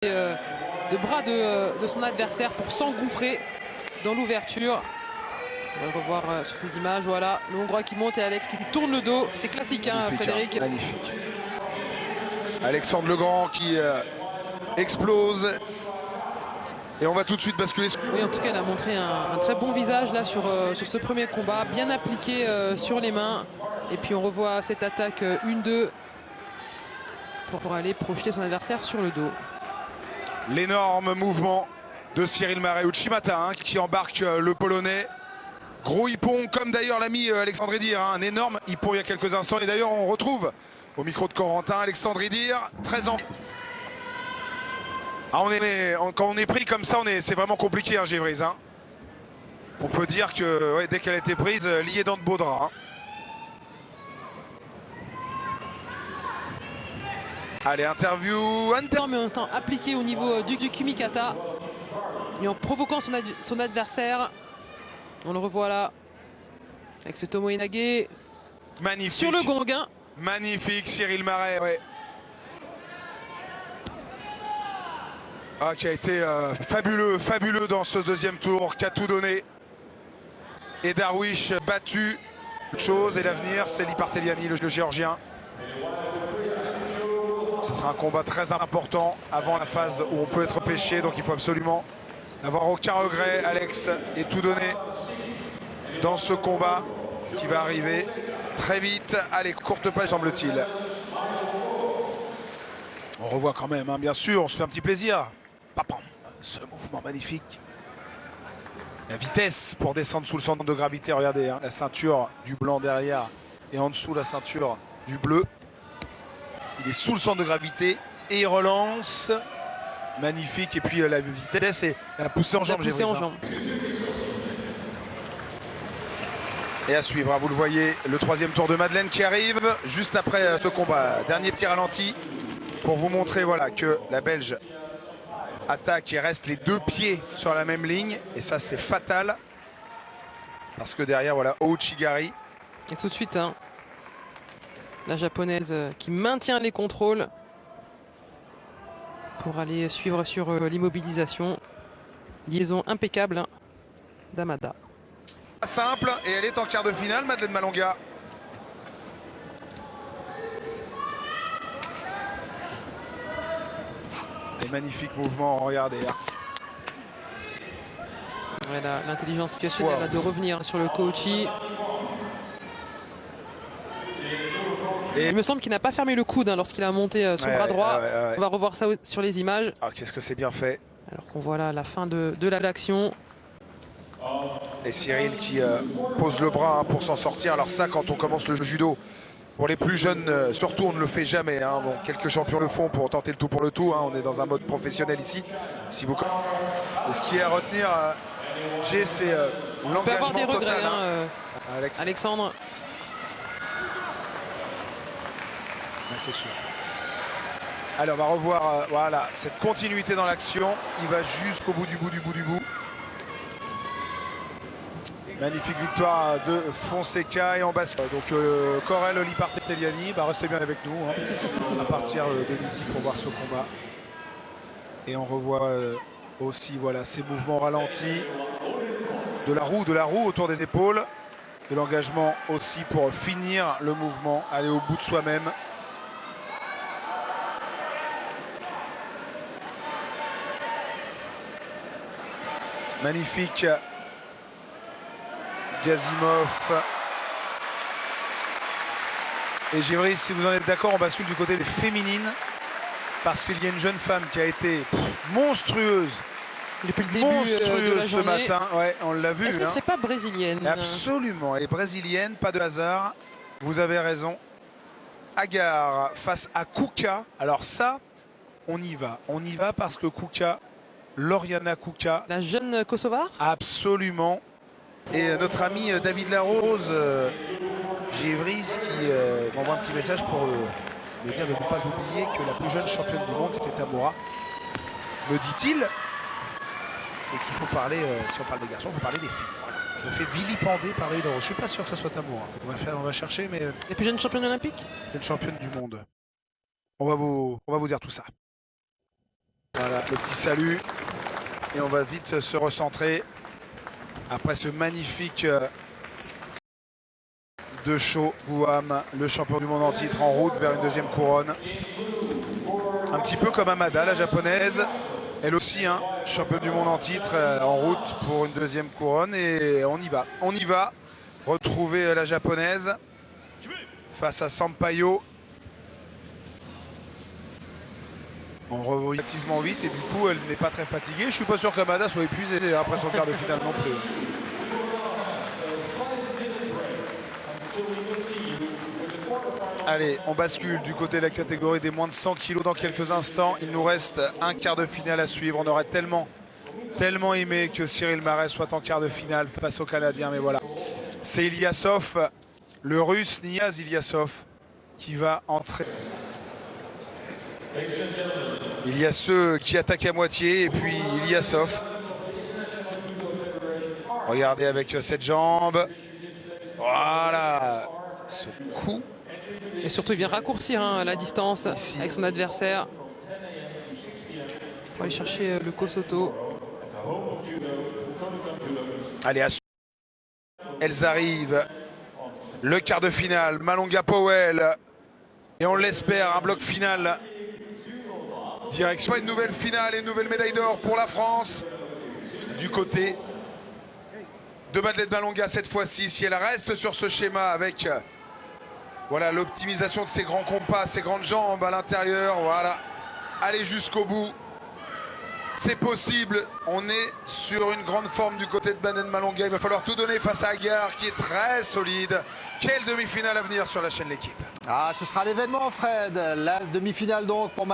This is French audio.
de bras de son adversaire pour s'engouffrer dans l'ouverture. On va le revoir sur ces images. Voilà, le Hongrois qui monte et Alex qui tourne le dos. C'est classique, hein, Frédéric. Hein, magnifique. Alexandre Legrand qui explose. Et on va tout de suite basculer. Oui, en tout cas, il a montré un très bon visage là sur ce premier combat, bien appliqué sur les mains. Et puis on revoit cette attaque 1-2 pour aller projeter son adversaire sur le dos. L'énorme mouvement de Cyril Marais Uchimata hein, qui embarque le Polonais. Gros hippon, comme d'ailleurs l'ami Alexandre Edir, hein, un énorme hippon il y a quelques instants. Et d'ailleurs, on retrouve au micro de Corentin Alexandre Edir, 13 ans. Ah, quand on est pris comme ça, c'est vraiment compliqué, hein, Gévrise. Hein. On peut dire que ouais, dès qu'elle a été prise, liée dans de beaux draps. Hein. Allez, interview. Mais en temps appliqué au niveau du Kumikata. Et en provoquant son adversaire. On le revoit là. Avec ce Tomoe Inage. Magnifique. Sur le gong. Hein. Magnifique, Cyril Marais, ouais. Ah, qui a été fabuleux dans ce deuxième tour, qui a tout donné. Et Darwish battu. Autre chose, et l'avenir, c'est Liparteliani, le géorgien. Ce sera un combat très important avant la phase où on peut être pêché, donc il faut absolument n'avoir aucun regret, Alex, et tout donner dans ce combat qui va arriver très vite. Allez, courte page semble-t-il. On revoit quand même, hein, bien sûr, on se fait un petit plaisir. Papam, ce mouvement magnifique. La vitesse pour descendre sous le centre de gravité, regardez, hein, la ceinture du blanc derrière et en dessous la ceinture du bleu. Il est sous le centre de gravité et il relance. Magnifique. Et puis la vitesse et la poussée en jambe. Et à suivre, hein, vous le voyez, le troisième tour de Madeleine qui arrive juste après ce combat. Dernier petit ralenti pour vous montrer voilà, que la Belge attaque et reste les deux pieds sur la même ligne. Et ça, c'est fatal. Parce que derrière, voilà, Ouchigari. Et tout de suite, hein, la japonaise qui maintient les contrôles pour aller suivre sur l'immobilisation. Liaison impeccable hein, d'Amada. Simple, et elle est en quart de finale, Madeleine Malonga. Et magnifique mouvement, regardez. Voilà, l'intelligence situationnelle de revenir sur le Kouchi. Et il me semble qu'il n'a pas fermé le coude hein, lorsqu'il a monté son bras droit. On va revoir ça sur les images. Ah, qu'est-ce que c'est bien fait. Alors qu'on voit là la fin de l'action. Et Cyril qui pose le bras hein, pour s'en sortir. Alors ça, quand on commence le judo, pour les plus jeunes, surtout, on ne le fait jamais. Hein. Bon, quelques champions le font pour tenter le tout pour le tout. Hein. On est dans un mode professionnel ici. Si vous... Et ce qui est à retenir, Jay, c'est l'engagement total. On peut avoir des regrets, hein. Alexandre. C'est sûr. Alors on va revoir voilà, cette continuité dans l'action. Il va jusqu'au bout du bout. Magnifique victoire de Fonseca et en basket. Donc Corel Liparteliani, restez bien avec nous hein, à partir de midi pour voir ce combat. Et on revoit aussi voilà, ces mouvements ralentis de la roue autour des épaules. De l'engagement aussi pour finir le mouvement, aller au bout de soi-même. Magnifique Gazimov. Et Gévry, si vous en êtes d'accord, on bascule du côté des féminines. Parce qu'il y a une jeune femme qui a été monstrueuse. Depuis le début de la ce journée. matin. Ouais, on l'a vu. Est-ce qu'elle ne serait pas brésilienne? Absolument, elle est brésilienne, pas de hasard. Vous avez raison. Agar face à Kuka. Alors ça, on y va. On y va parce que Kuka... Loriana Kuka. La jeune Kosovare. Absolument. Et notre ami David Larose, Gévris, qui m'envoie un petit message pour me dire de ne pas oublier que la plus jeune championne du monde, c'était Tamura. Me dit-il. Et qu'il faut parler, si on parle des garçons, il faut parler des filles. Voilà. Je me fais vilipender par David Larose. Je ne suis pas sûr que ça soit Tamura. On va chercher, mais... La plus jeune championne olympique. Une championne du monde. On va vous dire tout ça. Voilà, le petit salut. Et on va vite se recentrer après ce magnifique de show. Guam, le champion du monde en titre, en route vers une deuxième couronne. Un petit peu comme Amada, la japonaise. Elle aussi, hein, championne du monde en titre, en route pour une deuxième couronne. Et on y va. On y va. Retrouver la japonaise face à Sampaio. On revoit relativement vite et du coup elle n'est pas très fatiguée. Je suis pas sûr qu'Amada soit épuisée après son quart de finale non plus. Allez, on bascule du côté de la catégorie des moins de 100 kg dans quelques instants. Il nous reste un quart de finale à suivre. On aurait tellement aimé que Cyril Marais soit en quart de finale face aux Canadiens, mais voilà. C'est Ilyasov, le russe Niaz Ilyasov, qui va entrer. Il y a ceux qui attaquent à moitié et puis Ilyasov. Regardez avec cette jambe. Voilà. Ce coup. Et surtout, il vient raccourcir hein, la distance ici avec son adversaire. Pour aller chercher le Kosoto. Allez, elles arrivent. Le quart de finale, Malonga Powell. Et on l'espère, un bloc final. Direction une nouvelle finale et une nouvelle médaille d'or pour la France. Du côté de Madeleine Malonga cette fois-ci, si elle reste sur ce schéma avec voilà l'optimisation de ses grands compas, ses grandes jambes à l'intérieur, voilà, aller jusqu'au bout. C'est possible, on est sur une grande forme du côté de Madeleine Malonga. Il va falloir tout donner face à Agar qui est très solide. Quelle demi-finale à venir sur la chaîne L'équipe. Ah, ce sera l'événement Fred, la demi-finale donc pour